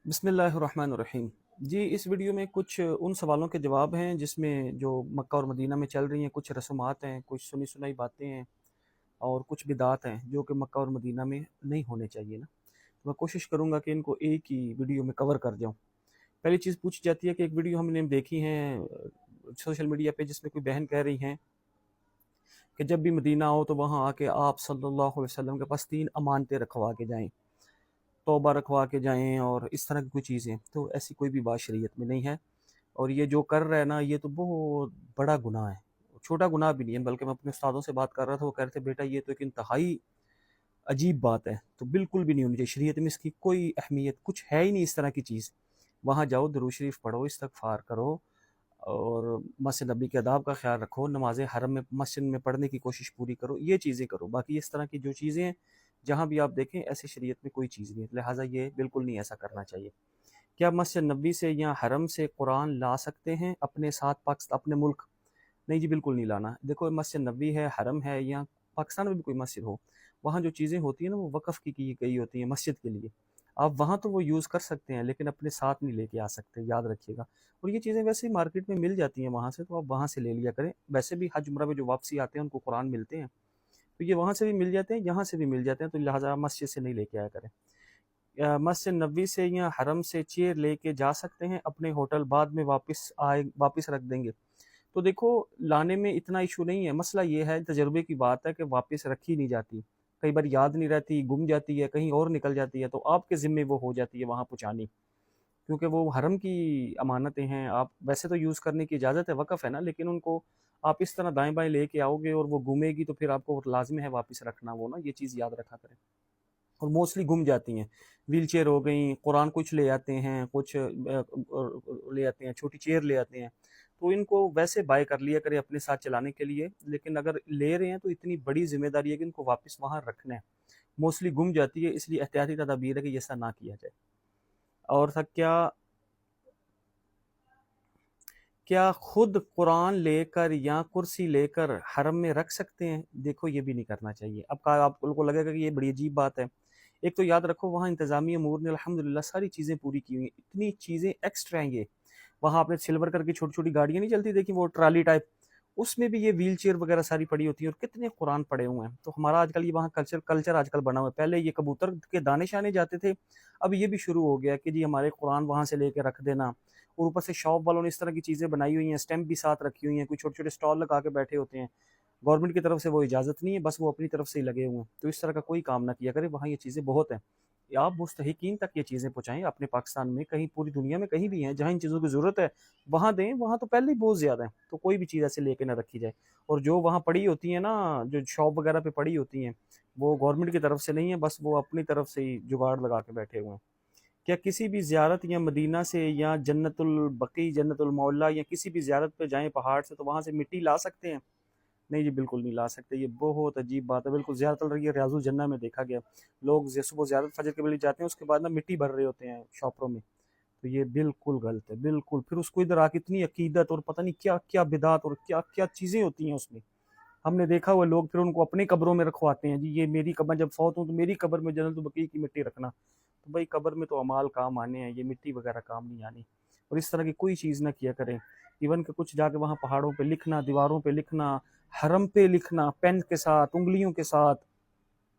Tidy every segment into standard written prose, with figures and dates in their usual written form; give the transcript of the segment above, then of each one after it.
बिस्मिल्लाहिर्रहमानिर्रहीम। जी, इस वीडियो में कुछ उन सवालों के जवाब हैं जिसमें जो मक्का और मदीना में चल रही हैं, कुछ रस्मात हैं, कुछ सुनी सुनाई बातें हैं और कुछ बिदात हैं जो कि मक्का और मदीना में नहीं होने चाहिए ना। तो मैं कोशिश करूँगा कि इनको एक ही वीडियो में कवर कर जाऊँ। पहली चीज़ पूछी जाती है कि एक वीडियो हमने देखी है सोशल मीडिया पे, जिसमें कोई बहन कह रही हैं कि जब भी मदीना आओ तो वहाँ आके आप सल्लल्लाहु अलैहि वसल्लम के पास 3 अमानतें रखवा के जाएँ, तौबा रखवा के जाएँ और इस तरह की कोई चीज़ें। तो ऐसी कोई भी बात शरीयत में नहीं है। और ये जो कर रहा है ना, ये तो बहुत बड़ा गुनाह है। छोटा गुनाह भी नहीं है, बल्कि मैं अपने उस्तादों से बात कर रहा था, वो कह रहे थे बेटा ये तो एक इंतहाई अजीब बात है, तो बिल्कुल भी नहीं होनी चाहिए। शरीयत में इसकी कोई अहमियत कुछ है ही नहीं इस तरह की चीज़। वहाँ जाओ, दुरूद शरीफ पढ़ो, इस्तगफार करो और मस्जिद नबी के आदाब का ख्याल रखो, नमाज़ें हरम में मस्जिद में पढ़ने की कोशिश पूरी करो, ये चीज़ें करो। बाकी इस तरह की जो चीज़ें हैं, जहाँ भी आप देखें ऐसी शरीयत में कोई चीज़ नहीं है, लिहाजा ये बिल्कुल नहीं ऐसा करना चाहिए। क्या मस्जिद नबी से या हरम से कुरान ला सकते हैं अपने साथ अपने मुल्क? नहीं जी, बिल्कुल नहीं लाना। देखो, मस्जिद नबी है, हरम है, या पाकिस्तान में भी कोई मस्जिद हो, वहाँ जो चीज़ें होती हैं ना, वो वक़्फ़ की गई होती हैं मस्जिद के लिए। आप वहाँ तो वो यूज़ कर सकते हैं, लेकिन अपने साथ नहीं लेके आ सकते, याद रखिएगा। और ये चीज़ें वैसे ही मार्केट में मिल जाती हैं वहाँ से, तो आप वहाँ से ले लिया करें। वैसे भी हज उम्रा में जो वापसी आते हैं उनको कुरान मिलते हैं, तो ये वहाँ से भी मिल जाते हैं, यहाँ से भी मिल जाते हैं, तो लिहाजा मस्जिद से नहीं लेके आया करें। मस्जिद नबी से या हरम से चेयर लेके जा सकते हैं अपने होटल, बाद में वापस रख देंगे? तो देखो, लाने में इतना इशू नहीं है, मसला ये है, तजर्बे की बात है कि वापस रखी नहीं जाती, कई बार याद नहीं रहती, गुम जाती है, कहीं और निकल जाती है, तो आपके ज़िम्मे वो हो जाती है वहाँ पहुँचानी, क्योंकि वो हरम की अमानतें हैं। आप वैसे तो यूज़ करने की इजाज़त है, वक़्फ़ है ना, लेकिन उनको आप इस तरह दाएँ-बाएँ लेके आओगे और वो गुमेगी, तो फिर आपको लाज़िम है वापस रखना वो ना, ये चीज़ याद रखा करें। और मोस्टली गुम जाती हैं। व्हील चेयर हो गई, कुरान कुछ ले आते हैं, कुछ ले आते हैं, छोटी चेयर ले आते हैं। तो इनको वैसे बाय कर लिया करें अपने साथ चलाने के लिए, लेकिन अगर ले रहे हैं तो इतनी बड़ी ज़िम्मेदारी है कि इनको वापस वहाँ रखना है। मोस्टली गुम जाती है, इसलिए एहतियाती तदाबीर है कि ऐसा ना किया जाए। और था क्या क्या खुद कुरान लेकर या कुर्सी लेकर हरम में रख सकते हैं? देखो, ये भी नहीं करना चाहिए। अब का आप लोगों को लगेगा कि ये बड़ी अजीब बात है। एक तो याद रखो, वहाँ इंतज़ामी अमूर ने अल्हम्दुलिल्लाह सारी चीज़ें पूरी की हुई हैं। इतनी चीज़ें एक्स्ट्रा हैं ये। वहाँ आपने सिल्वर कलर की छोटी-छोटी गाड़ियाँ नहीं चलती देखी, वो ट्रॉली टाइप, उसमें भी ये व्हील चेयर वगैरह सारी पड़ी होती है और कितने कुरान पड़े हुए हैं। तो हमारा आजकल ये वहाँ कल्चर कल्चर आजकल बना हुआ है। पहले ये कबूतर के दाने-शाने जाते थे, अब ये भी शुरू हो गया कि जी हमारे कुरान वहाँ से लेके रख देना। और ऊपर से शॉप वालों ने इस तरह की चीज़ें बनाई हुई हैं, स्टैम्प भी साथ रखी हुई हैं, कोई छोटे-छोटे स्टॉल लगा के बैठे होते हैं। गवर्नमेंट की तरफ से वो इजाज़त नहीं है, बस वो अपनी तरफ से ही लगे हुए हैं। तो इस तरह का कोई काम ना किया करें, वहाँ ये चीज़ें बहुत हैं। आप मुस्तहिकीन तक ये चीज़ें पहुँचाएँ अपने पाकिस्तान में, कहीं पूरी दुनिया में कहीं भी हैं, जहाँ इन चीज़ों की ज़रूरत है, वहाँ दें, वहाँ तो पहले ही बहुत ज़्यादा है, तो कोई भी चीज़ ऐसे लेके ना रखी जाए। और जो वहाँ पड़ी होती है ना, जो शॉप वगैरह पे पड़ी होती हैं, वो गवर्नमेंट की तरफ से नहीं है, बस वो अपनी तरफ से ही जुगाड़ लगा के बैठे हुए हैं। क्या किसी भी ज़ियारत या मदीना से या जन्नतुल बकी, जन्नतुल मौला या किसी भी ज़ियारत पे जाएँ पहाड़ से, तो वहाँ से मिट्टी ला सकते हैं? नहीं जी, बिल्कुल नहीं ला सकते, ये बहुत अजीब बात है। बिल्कुल ज़ियारतुल रही है, रियाज़ुल जन्नह में देखा गया। लोग सुबह ज़ियारत फजर के वक़्त जाते हैं, उसके बाद ना मिट्टी भर रहे होते हैं शॉपरों में। तो ये बिल्कुल गलत है, बिल्कुल। फिर उसको इधर आके इतनी अकीदत और पता नहीं क्या-क्या बिदअत और क्या-क्या चीज़ें होती हैं उसमें। हमने देखा हुआ है, लोग फिर उनको अपनी कब्रों में रखवाते हैं, जी ये मेरी कब्र, जब फौत हूँ तो मेरी कब्र में जन्नतुल बकी की मिट्टी रखना। तो भाई, कब्र में तो अमाल काम आने हैं, ये मिट्टी वगैरह काम नहीं आनी। और इस तरह की कोई चीज़ ना किया करें। इवन कि कुछ जाके वहाँ पहाड़ों पे लिखना, दीवारों पे लिखना, हरम पे लिखना पेन के साथ, उँगलियों के साथ,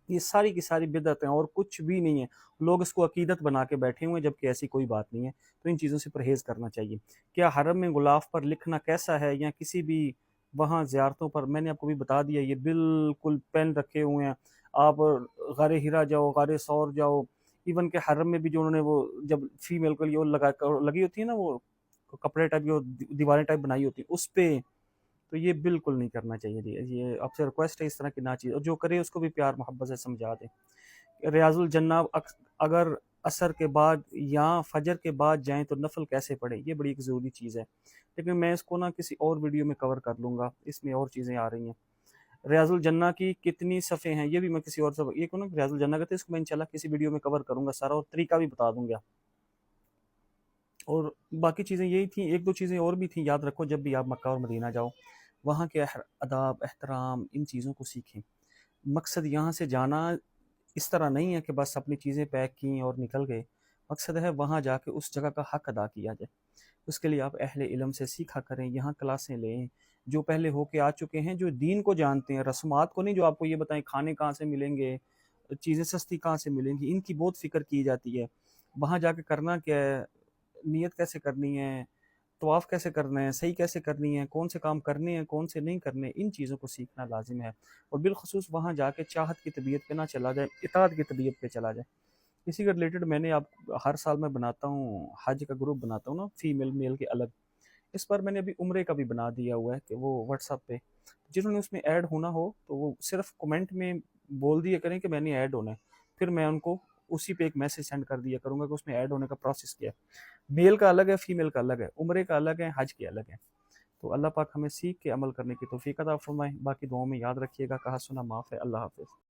ये सारी की सारी बिदअत हैं और कुछ भी नहीं है। लोग इसको अकीदत बना के बैठे हुए हैं, जबकि ऐसी कोई बात नहीं है। तो इन चीज़ों से परहेज़ करना चाहिए। क्या हरम में गुलाफ पर लिखना कैसा है, या किसी भी वहाँ ज़ियारतों पर? मैंने आपको भी बता दिया, ये बिल्कुल पेन रखे हुए हैं। आप गारे हिरा जाओ, गारे सौर जाओ, इवन के हरम में भी जो उन्होंने वो जब फीमेल के लिए वो लगी होती है ना, वो कपड़े टाइप की, वो दीवारें टाइप बनाई होती है, उस पे, तो ये बिल्कुल नहीं करना चाहिए जी। ये आपसे रिक्वेस्ट है, इस तरह की ना चीज़, और जो करे उसको भी प्यार मोहब्बत से समझा दें। रियाजुल जन्ना अगर असर के बाद या फजर के बाद जाएं तो नफल कैसे पढ़े? ये बड़ी एक ज़रूरी चीज़ है, लेकिन मैं इसको ना किसी और वीडियो में कवर कर लूँगा, इसमें और चीज़ें आ रही हैं। रियाजुल जन्ना की कितनी सफ़े हैं, ये भी मैं किसी और सब ये को ना रियाजुल जन्ना कहते हैं, इसको मैं इंशाल्लाह किसी वीडियो में कवर करूँगा सारा, और तरीका भी बता दूँगा। और बाकी चीज़ें यही थी, एक दो चीज़ें और भी थी, याद रखो जब भी आप मक्का और मदीना जाओ, वहाँ के अदाब, एहतराम, इन चीज़ों को सीखें। मकसद यहाँ से जाना इस तरह नहीं है कि बस अपनी चीज़ें पैक की और निकल गए। مقصد ہے وہاں جا کے اس جگہ کا حق ادا کیا جائے۔ اس کے لیے آپ اہل علم سے سیکھا کریں، یہاں کلاسیں لیں، جو پہلے ہو کے آ چکے ہیں، جو دین کو جانتے ہیں، رسومات کو نہیں، جو آپ کو یہ بتائیں کھانے کہاں سے ملیں گے، چیزیں سستی کہاں سے ملیں گی، ان کی بہت فکر کی جاتی ہے۔ وہاں جا کے کرنا کیا ہے، نیت کیسے کرنی ہے، طواف کیسے کرنا ہے، صحیح کیسے کرنی ہے، کون سے کام کرنے ہیں کون سے نہیں کرنے، ان چیزوں کو سیکھنا لازم ہے۔ اور بالخصوص وہاں جا کے چاہت کی طبیعت پہ نہ چلا جائے، اطاعت کی طبیعت پہ چلا جائے۔ اسی کے ریلیٹڈ میں نے ہر سال میں بناتا ہوں، حج کا گروپ بناتا ہوں نا، فیمیل میل کے الگ۔ اس پر میں نے ابھی عمرے کا بھی بنا دیا ہوا ہے کہ وہ واٹس ایپ پہ جنہوں نے اس میں ایڈ ہونا ہو تو وہ صرف کمنٹ میں بول دیا کریں کہ میں نے ایڈ ہونا ہے، پھر میں ان کو اسی پہ ایک میسج سینڈ کر دیا کروں گا کہ اس میں ایڈ ہونے کا پروسیس کیا ہے۔ میل کا الگ ہے، فیمیل کا الگ ہے، عمرے کا الگ ہے، حج کے الگ ہے۔ تو اللہ پاک ہمیں سیکھ کے عمل کرنے کی توفیق عطا فرمائے۔ باقی دعاؤں میں یاد رکھیے گا، کہا سنا معاف ہے۔ اللہ حافظ۔